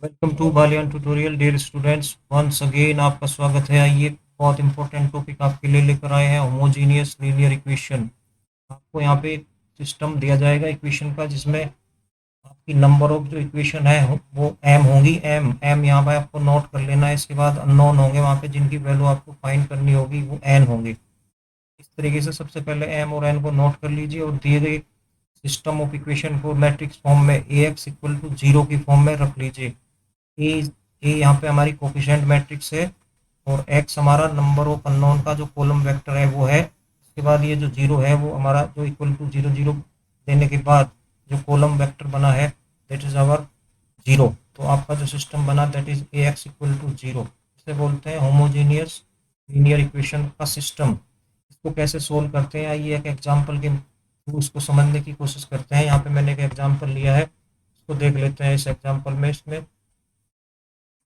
Welcome to Baliyan tutorial dear students. Once again आपका स्वागत है। आइए, बहुत इंपॉर्टेंट टॉपिक आपके लिए लेकर आए हैं, होमोजीनियस लीनियर इक्वेशन। आपको यहाँ पे एक सिस्टम दिया जाएगा इक्वेशन का, जिसमें आपकी नंबर ऑफ जो इक्वेशन है वो एम होंगी। एम एम यहाँ पे आपको नोट कर लेना है। इसके बाद अननोन होंगे वहाँ पे, जिनकी वैल्यू आपको फाइंड करनी होगी, वो एन होंगे। इस तरीके से सबसे पहले एम और एन को नोट कर लीजिए और दिए गए सिस्टम ऑफ इक्वेशन को मैट्रिक्स फॉर्म में ए एक्स इक्वल टू जीरो की फॉर्म में रख लीजिए। ए ए यहाँ पे हमारी कोफिशिएंट मैट्रिक्स है और एक्स हमारा नंबर ऑफ अननोन का जो कॉलम वेक्टर है वो है। उसके बाद ये जो जीरो है वो हमारा जो इक्वल टू जीरो जीरो देने के बाद जो कॉलम वेक्टर बना है, दैट इज आवर जीरो। तो आपका जो सिस्टम बना, that is A X equal to zero. इसे बोलते हैं होमोजीनियस लीनियर इक्वेशन का सिस्टम। इसको कैसे सोल्व करते हैं, आइए एक एग्जाम्पल के थ्रू उसको समझने की कोशिश करते हैं। यहाँ पे मैंने एक एग्जाम्पल लिया है, उसको देख लेते हैं। इस एग्जाम्पल में इसमें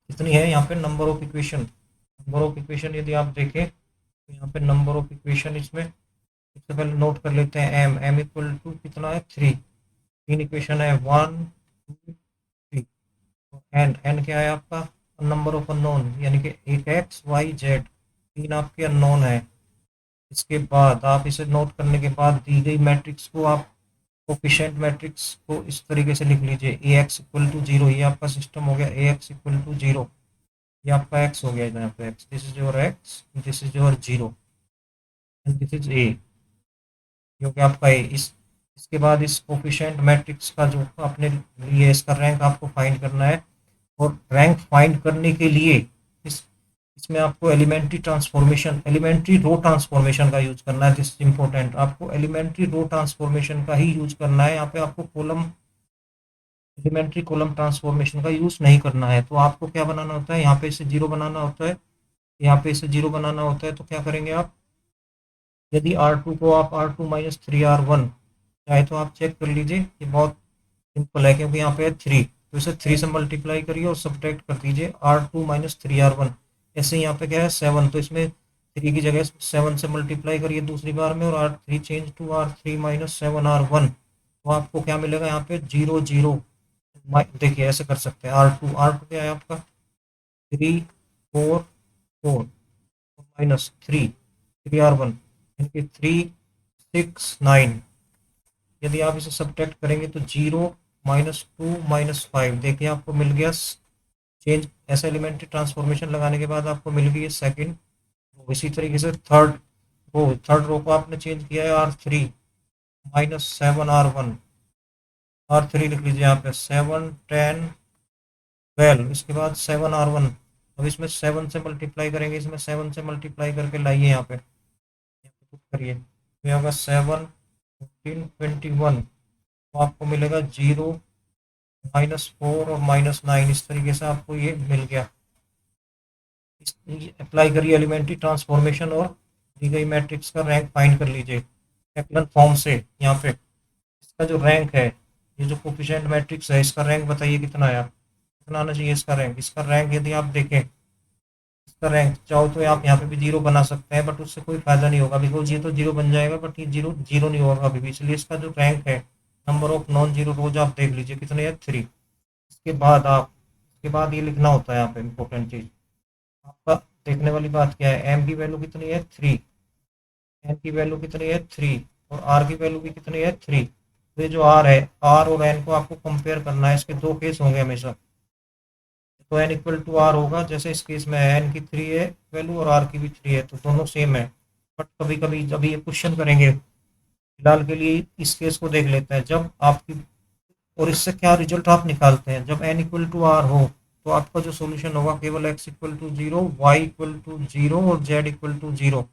कितनी है, यहाँ पे नंबर ऑफ इक्वेशन यदि आप देखें तो यहाँ पे नंबर ऑफ इक्वेशन इसमें सबसे पहले नोट कर लेते हैं। एम एम इक्वल टू कितना है, थ्री। तीन इक्वेशन है, one two three. N N क्या है आपका, नंबर ऑफ अननोन, यानी कि एक एक्स वाई जेड, तीन आपके अननोन है। इसके बाद आप इसे नोट करने के बाद दी गई मैट्रिक्स को आप कोफिशिएंट मैट्रिक्स को इस तरीके से लिख लीजिए। ए एक्स इक्वल टू जीरो, ये आपका सिस्टम हो गया। ए एक्स इक्वल टू जीरो, ये आपका एक्स हो गया। यहाँ पे x, this is your x, this is your zero and this is a, क्योंकि आपका ए इसके बाद इस कोफिशिएंट मैट्रिक्स का जो आपने लिए, इसका रैंक आपको फाइंड करना है। और रैंक फाइंड करने के लिए इस इसमें आपको एलिमेंट्री रो ट्रांसफॉर्मेशन का यूज करना है। दिस इज इंपॉर्टेंट, आपको एलिमेंट्री रो ट्रांसफॉर्मेशन का ही यूज करना है। यहाँ पे आपको कॉलम एलिमेंट्री कॉलम ट्रांसफॉर्मेशन का यूज नहीं करना है। तो आपको क्या बनाना होता है, यहाँ पे इसे जीरो बनाना होता है, यहाँ पे इसे जीरो बनाना होता है। तो क्या करेंगे आप, यदि आर टू को आप R two minus three R one चाहे तो आप चेक कर लीजिए। ये बहुत सिंपल है, क्योंकि यहाँ पे है थ्री, तो इसे थ्री से मल्टीप्लाई करिए और सब्ट्रैक्ट कर दीजिए R two minus three R one. ऐसे ही यहाँ पे क्या है, सेवन, तो इसमें थ्री की जगह सेवन से मल्टीप्लाई करिए दूसरी बार में, और R three change to R three minus seven R one. तो आपको क्या मिलेगा यहाँ पे, जीरो जीरो। देखिए ऐसे कर सकते हैं। आर टू क्या है आपका, three four four minus three three R one, यानी कि थ्री सिक्स नाइन। यदि आप इसे सब्ट्रैक्ट करेंगे तो zero minus two minus five, देखिए आपको मिल गया चेंज। ऐसा एलिमेंट्री ट्रांसफॉर्मेशन लगाने के बाद आपको मिल गई है सेकंड रो। इसी तरीके से थर्ड रो को आपने चेंज किया है R three minus seven R one. R three लिख लीजिए यहाँ पे, सेवन टेन ट्वेल्व, इसके बाद सेवन आर वन। अब इसमें सेवन से मल्टीप्लाई करेंगे, इसमें सेवन से मल्टीप्लाई करके लाइए यहाँ पे, पुट करिए, तो ये होगा सेवन फिफ्टीन ट्वेंटी वन। तो आपको मिलेगा जीरो माइनस फोर और माइनस नाइन। इस तरीके से आपको ये मिल गया। अप्लाई करिए एलिमेंट्री ट्रांसफॉर्मेशन और दी गई मैट्रिक्स का रैंक फाइंड कर लीजिए एक्लन फॉर्म से। यहाँ पे इसका जो रैंक है, ये जो कोफिशिएंट मैट्रिक्स है, इसका रैंक बताइए कितना है, कितना आना चाहिए इसका रैंक यदि आप देखें, इसका रैंक चाहो तो आप यहाँ पे भी जीरो बना सकते हैं, बट उससे कोई फायदा नहीं होगा, बिकॉज ये तो जीरो बन जाएगा बट ये जीरो जीरो नहीं होगा कभी भी। इसलिए इसका जो रैंक है, नंबर ऑफ नॉन जीरो रोज, आप देख लीजिए कितने है, थ्री। इसके बाद ये लिखना होता है यहाँ पे इंपॉर्टेंट चीज आपका। देखने वाली बात क्या है, एम की वैल्यू कितनी है, थ्री। एन की वैल्यू कितनी है, थ्री। और आर की वैल्यू भी कितनी है, थ्री। तो ये जो आर है, आर और एन को आपको कंपेयर करना है। इसके दो केस होंगे हमेशा। तो एन इक्वल टू आर होगा, जैसे इस केस में एन की थ्री है वैल्यू और आर की भी थ्री है, तो दोनों सेम है। बट कभी कभी जब ये क्वेश्चन करेंगे, फिलहाल के लिए इस केस को देख लेते हैं। जब आपकी, और इससे क्या रिजल्ट आप निकालते हैं, जब एन इक्वल टू आर हो तो आपका जो सोल्यूशन होगा, केवल X equal to zero, Y equal to zero और जेड इक्वल टू जीरो,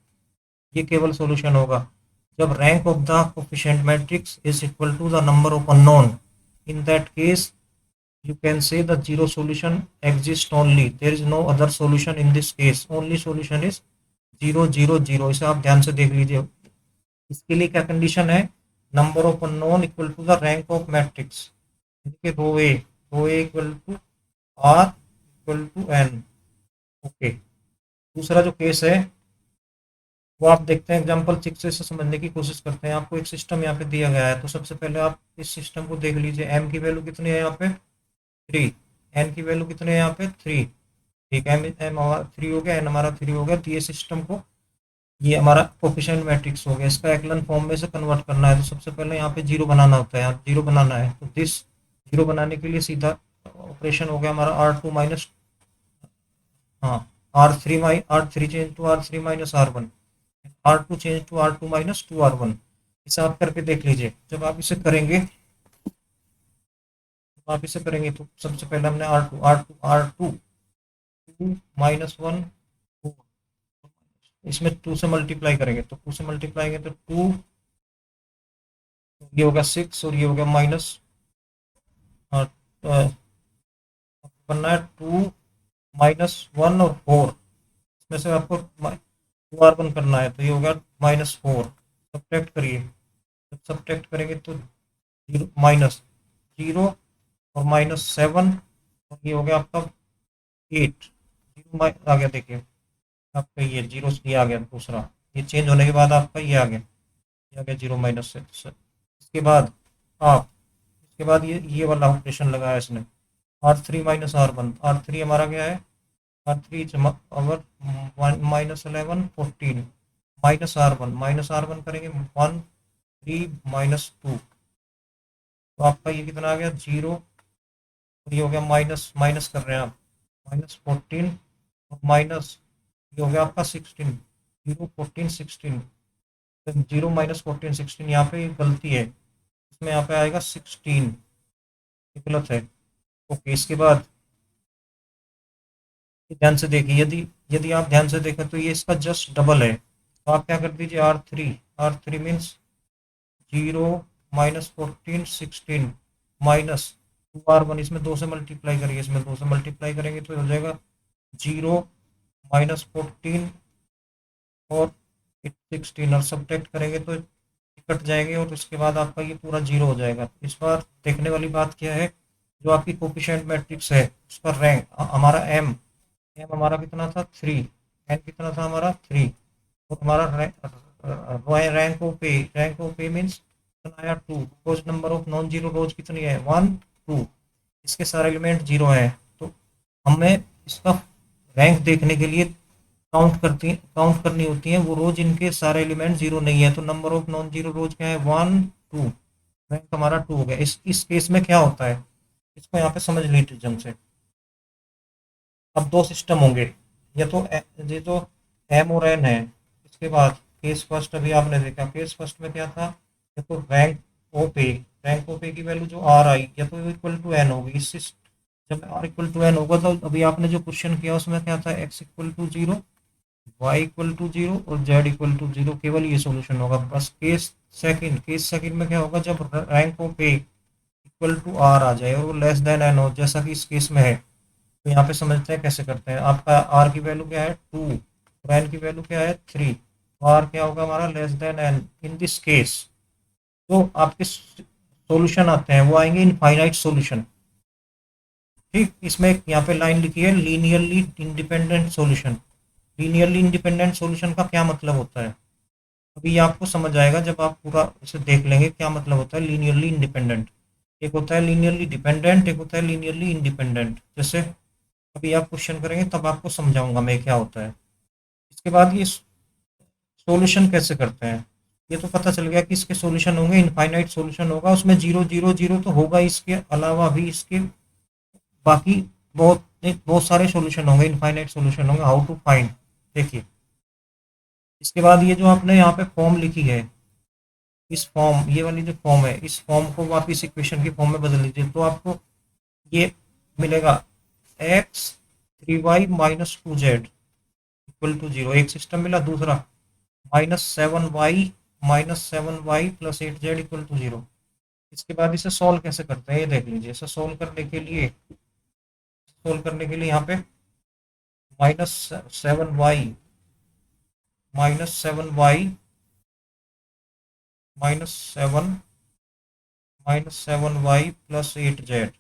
ये केवल सोल्यूशन होगा। जब rank of the coefficient matrix is equal to the number of unknown, in that case you can say the zero solution exists only, there is no other solution in this case, only solution is zero zero zero. इसे आप ध्यान से देख लीजिए। इसके लिए क्या condition है, number of unknown equal to the rank of matrix, rho A equal to R equal to N. Okay, दूसरा जो केस है वो आप देखते हैं, एग्जाम्पल सिक्स से समझने की कोशिश करते हैं। आपको एक सिस्टम यहाँ पे दिया गया है, तो सबसे पहले आप इस सिस्टम को देख लीजिए। एम की वैल्यू कितनी है यहाँ पे, थ्री। एन की वैल्यू कितने है यहाँ पे 3। ठीक है, एम हमारा 3 हो गया, एन हमारा 3 हो गया। तो ये सिस्टम को, ये हमारा कोफिशिएंट मैट्रिक्स हो गया, इसका एक्लन फॉर्म में से कन्वर्ट करना है। तो सबसे पहले यहाँ पे जीरो बनाना होता है, यहाँ जीरो बनाना है। तो दिस जीरो बनाने के लिए सीधा ऑपरेशन हो गया हमारा R2 माइनस, हाँ, R3 change to R3 - R1, R2 change to R2 - 2R1। हिसाब करके देख लीजिए। जब आप इसे करेंगे, तो सबसे पहले हमने R2 2 -1 2, इसमें 2 से मल्टीप्लाई करेंगे, तो 2 से मल्टीप्लाई करेंगे तो 2, ये होगा 6 और ये हो गया माइनस, बनना है 2 -1 और 4, इसमें से आपको 2R1 करना है, तो ये होगा -4। सब्ट्रैक्ट करिए, जब सब्ट्रैक्ट करेंगे तो जीरो माइनस जीरो और -7, और ये हो गया आपका 8। जीरो आ गया, देखिए आपका ये जीरो ये आ गया दूसरा, ये चेंज होने के बाद आपका ये आ गया 0 - 6। इसके बाद आप, इसके बाद ये वाला ऑपरेशन लगाया इसने, R3 - R1। R3 हमारा क्या है, R3 अवर -11 14 -R1 करेंगे 1 3 -2, तो आपका ये कितना आ गया 0, और ये हो गया माइनस माइनस कर रहे हैं आप, -14 और माइनस, ये हो गया आपका 16, 0 14 16। 0 - 14 16, यहाँ पे गलती है, इसमें यहाँ पे आएगा 16, ये गलत है। ओके, इसके बाद ध्यान से देखिए, यदि यदि आप ध्यान से देखें तो ये इसका जस्ट डबल है। तो आप क्या कर दीजिए, R3 मीन्स 0 -14 16 -2R1, इसमें 2 से मल्टीप्लाई करिए, इसमें 2 से मल्टीप्लाई करेंगे तो हो जाएगा 0 -14 और 16, और सब्ट्रैक्ट करेंगे तो कट जाएंगे, और उसके बाद आपका ये पूरा जीरो हो जाएगा। इस बार देखने वाली बात क्या है, जो आपकी कोफिशिएंट मैट्रिक्स है उसका रैंक हमारा एम, हमारा कितना था 3, एन कितना था हमारा 3, और हमारा रैंक ऑफ पे मीन्स कितना आया 2, rows number of non zero rows कितनी है 1 2, इसके सारे एलिमेंट जीरो है। तो हमें इसका रैंक देखने के लिए काउंट करनी होती है वो रोज, इनके सारे एलिमेंट जीरो नहीं है। तो नंबर ऑफ नॉन जीरो रोज क्या है 1 2, रैंक हमारा 2 हो गया। इस केस में क्या होता है, इसको यहाँ पे समझ लीजिए ढंग से। अब दो सिस्टम होंगे, ये तो एम और एन है। इसके बाद केस फर्स्ट, अभी आपने देखा केस फर्स्ट में क्या था, ये तो रैंक ओ पे की वैल्यू जो आर आई, या तो इक्वल टू एन होगी। जब आर इक्वल टू एन होगा तो अभी आपने जो क्वेश्चन किया उसमें क्या था, X equal to zero, Y equal to zero और जेड इक्वल टू जीरो, केवल ये सॉल्यूशन होगा। बस केस सेकंड में क्या होगा, जब rank of A equal to r आ जाए और वो लेस देन एन हो, जैसा कि इस केस में है। तो यहाँ पे समझते हैं कैसे करते हैं। आपका आर की वैल्यू क्या है 2 और एन की वैल्यू क्या है 3, तो आर क्या होगा हमारा less than N in this case. तो आपके सॉल्यूशन आते हैं वो आएंगे इनफाइनाइट सॉल्यूशन। ठीक, इसमें यहाँ पे लाइन लिखी है linearly independent solution. Linearly independent solution का क्या मतलब होता है, अभी ये आपको समझ आएगा जब आप पूरा इसे देख लेंगे क्या मतलब होता है लीनियरली इंडिपेंडेंट। एक होता है लीनियरली डिपेंडेंट, एक होता है लीनियरली इंडिपेंडेंट। जैसे अभी आप क्वेश्चन करेंगे तब आपको समझाऊंगा मैं क्या होता है। इसके बाद ये सॉल्यूशन कैसे करते हैं, ये तो पता चल गया कि इसके सॉल्यूशन होंगे इनफाइनाइट सॉल्यूशन होगा, उसमें जीरो जीरो जीरो तो होगा, इसके अलावा भी इसके बाकी बहुत सारे सॉल्यूशन होंगे, इनफाइनाइट सॉल्यूशन होंगे। हाउ टू फाइंड, देखिए इसके बाद ये जो आपने यहाँ पे फॉर्म लिखी है, इस फॉर्म, ये वाली जो फॉर्म है, इस फॉर्म को वापिस इक्वेशन की फॉर्म में बदल लीजिए तो आपको ये मिलेगा x 3y - 2z equal to zero, एक सिस्टम मिला। दूसरा -7y plus 8z equal to zero. इसके बाद इसे सॉल्व कैसे करते हैं ये देख लीजिए। इसे सॉल्व करने के लिए यहाँ पे -7y -7y -7y plus 8z।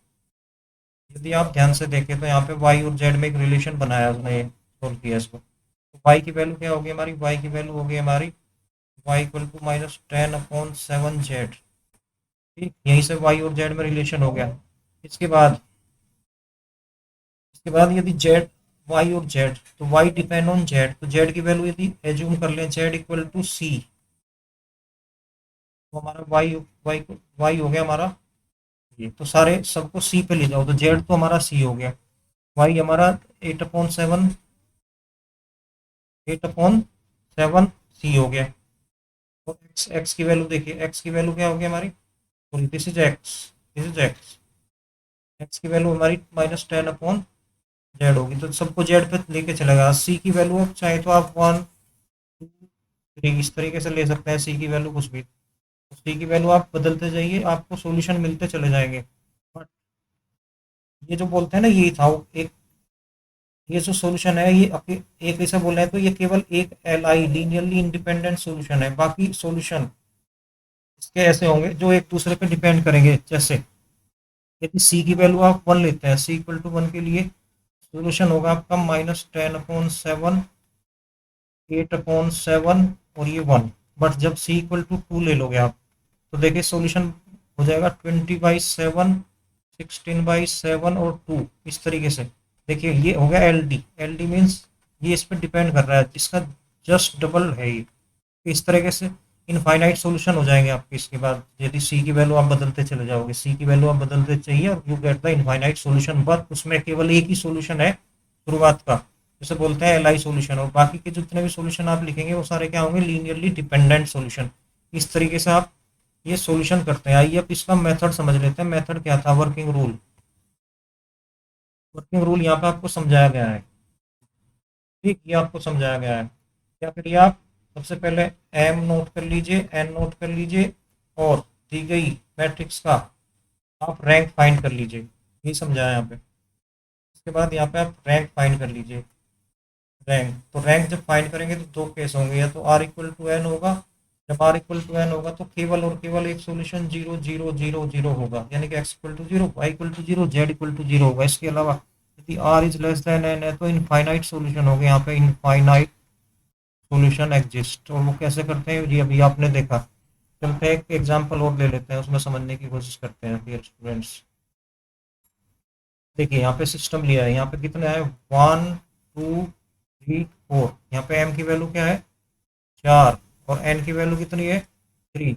यदि आप ध्यान से देखें तो यहाँ पे y और z में एक रिलेशन बनाया उसने, सोल्व किया इसको। तो y की वैल्यू क्या होगी हमारी, y की वैल्यू होगी हमारी y इक्वल टू -10/7z। ठीक, यहीं से y और z में रिलेशन हो गया। इसके बाद इसके बाद यदि जेड वाई और जेड, तो वाई डिपेंड ऑन जेड, तो जेड की वैल्यू यदि एज्यूम कर लें जेड इक्वल टू सी, तो हमारा वाई वाई वाई हो गया हमारा ये, तो सारे सबको सी पे ले जाओ, तो जेड तो हमारा सी हो गया, वाई हमारा 8/7, 8/7 सी हो गया। तो एक्स एक्स की वैल्यू देखिए, एक्स की वैल्यू क्या हो गई हमारी, sorry this is x, this is x, x की वैल्यू हमारी -10/जेड होगी, तो सबको जेड पे लेके चलेगा। सी की वैल्यू आप चाहे तो आप 1 2 3 इस तरीके से ले सकते हैं, सी की वैल्यू कुछ भी, तो सी की वैल्यू आप बदलते जाइए, आपको सॉल्यूशन मिलते चले जाएंगे। बट ये जो बोलते हैं ना, ये था एक, ये जो सॉल्यूशन है ये एक ऐसा बोल रहे हैं, तो ये केवल एक L I linearly independent solution है, बाकी सॉल्यूशन इसके ऐसे होंगे जो एक दूसरे पे डिपेंड करेंगे। जैसे यदि सी की वैल्यू आप 1 लेते हैं, सी इक्वल टू 1 के लिए सॉल्यूशन होगा आपका -10/7, 8/7 और ये 1। बट जब सी इक्वल टू 2 ले लोगे आप, तो देखिए सॉल्यूशन हो जाएगा 20/7, 16/7 और 2 इस तरीके से। देखिए ये हो गया L D, L D means ये इस पर डिपेंड कर रहा है, इसका जस्ट डबल है ये। इस तरीके से इनफाइनाइट सॉल्यूशन हो जाएंगे आपके। इसके बाद यदि सी की वैल्यू आप बदलते चले जाओगे, सी की वैल्यू आप बदलते चाहिए और you get the infinite solution, but उसमें केवल एक ही सॉल्यूशन है शुरुआत का, जिसे बोलते हैं एल आई सॉल्यूशन, और बाकी के जितने भी सॉल्यूशन आप लिखेंगे वो सारे क्या होंगे, लीनियरली डिपेंडेंट सॉल्यूशन। इस तरीके से आप ये सॉल्यूशन करते हैं। आइए अब इसका मेथड समझ लेते हैं। मेथड क्या था, वर्किंग रूल। वर्किंग रूल यहाँ पे आपको समझाया गया है, ठीक, ये आपको समझाया गया है। क्या करिए आप, सबसे पहले एम नोट कर लीजिए, एन नोट कर लीजिए, और दी गई मैट्रिक्स का आप रैंक फाइंड कर लीजिए, ये समझाया यहाँ पे। इसके बाद यहाँ पे आप रैंक फाइंड कर लीजिए। रैंक, तो रैंक जब फाइंड करेंगे तो दो केस होंगे, या तो आर इक्वल टू एन होगा, जब आर इक्वल टू एन होगा तो केवल और केवल एक सॉल्यूशन 0 0 0 0 होगा, यानी कि X equal to zero, Y equal to zero, Z equal to zero होगा। इसके अलावा यदि R is less than N है तो इनफाइनाइट सॉल्यूशन होगा, यहाँ पे इनफाइनाइट सॉल्यूशन एग्जिस्ट। और वो कैसे करते हैं जी, अभी आपने देखा। चलते हैं एक एग्जांपल और ले लेते हैं, उसमें समझने की कोशिश करते हैं डियर स्टूडेंट्स। देखिए यहाँ पे सिस्टम लिया है, यहाँ पे कितने है, 1 2 3 4, यहाँ पे एम की वैल्यू क्या है 4, और एन की वैल्यू कितनी है 3।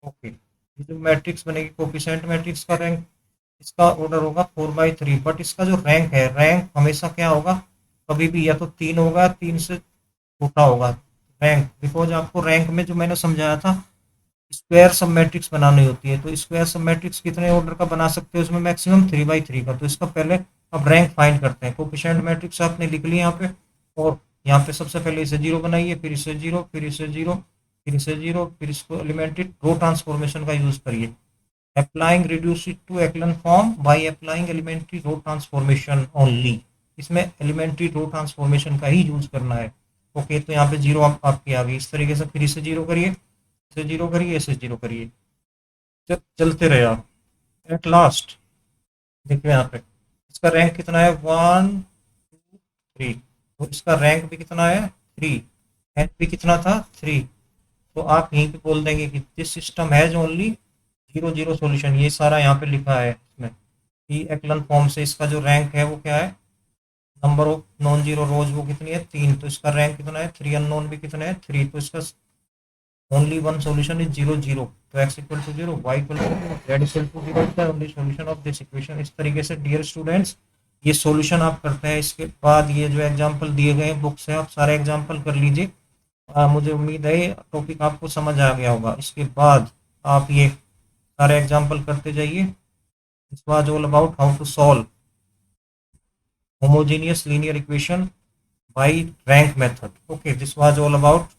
ओके, ये जो मैट्रिक्स बनेगी कोफिशिएंट मैट्रिक्स का रैंक, इसका ऑर्डर होगा 4/3, बट इसका जो रैंक है, रैंक हमेशा क्या होगा, कभी भी या तो 3 होगा, 3 से छोटा होगा रैंक, बिकॉज आपको रैंक में जो मैंने समझाया था स्क्वायर सब मैट्रिक्स बनानी होती है, तो स्क्वायर सब मैट्रिक्स कितने ऑर्डर का बना सकते हैं उसमें, मैक्सिमम 3/3 का। तो इसका पहले अब रैंक फाइंड करते हैं। कोफिशिएंट मैट्रिक्स आपने लिख लिया यहाँ पे, और यहाँ पे सबसे पहले इसे जीरो बनाइए, फिर इसे जीरो, फिर इसे जीरो, फिर इसे जीरो, फिर इसको एलिमेंट्री रो ट्रांसफॉर्मेशन का यूज करिए। Applying reduce it to echelon form by applying elementary row transformation only, इसमें एलिमेंट्री रो ट्रांसफॉर्मेशन का ही यूज करना है। ओके, तो यहाँ पे जीरो आपकी आ गई। इस तरीके से फिर इसे जीरो करिए, इसे जीरो करिए, इसे जीरो करिए, चलते रहे आप। एट लास्ट देखिए यहाँ पे इसका रैंक कितना है, 1 2 3, तो इसका रैंक भी कितना है 3, एन भी कितना था 3। तो आप यहीं पे बोल देंगे कि this system has only 0 0 solution, ये सारा यहाँ पे लिखा है इसमें कि एक्लन फॉर्म से इसका जो रैंक है वो क्या है, नंबर ऑफ नॉन जीरो रोज वो कितनी है 3, तो इसका रैंक कितना है 3, अननोन भी कितने हैं 3, तो इसका ओनली वन सॉल्यूशन इज 0 0, तो x equal to 0, y equal to 0, z equal to 0 is the only solution of this equation. इस तरीके से डियर स्टूडेंट्स ये सॉल्यूशन आप करते हैं। इसके बाद ये जो एग्जांपल दिए गए बुक से आप सारे एग्जांपल कर लीजिए। मुझे उम्मीद है टॉपिक आपको समझ आ गया होगा। इसके बाद आप ये सारे एग्जांपल करते जाइए। This was all about how to solve homogeneous linear equation by rank method. Okay, this was all about।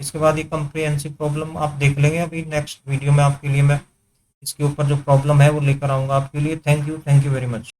इसके बाद ये कंप्रिहेंसिव प्रॉब्लम आप देख लेंगे अभी नेक्स्ट वीडियो में, आपके लिए मैं इसके ऊपर जो प्रॉब्लम है वो लेकर आऊँगा आपके लिए। Thank you very much.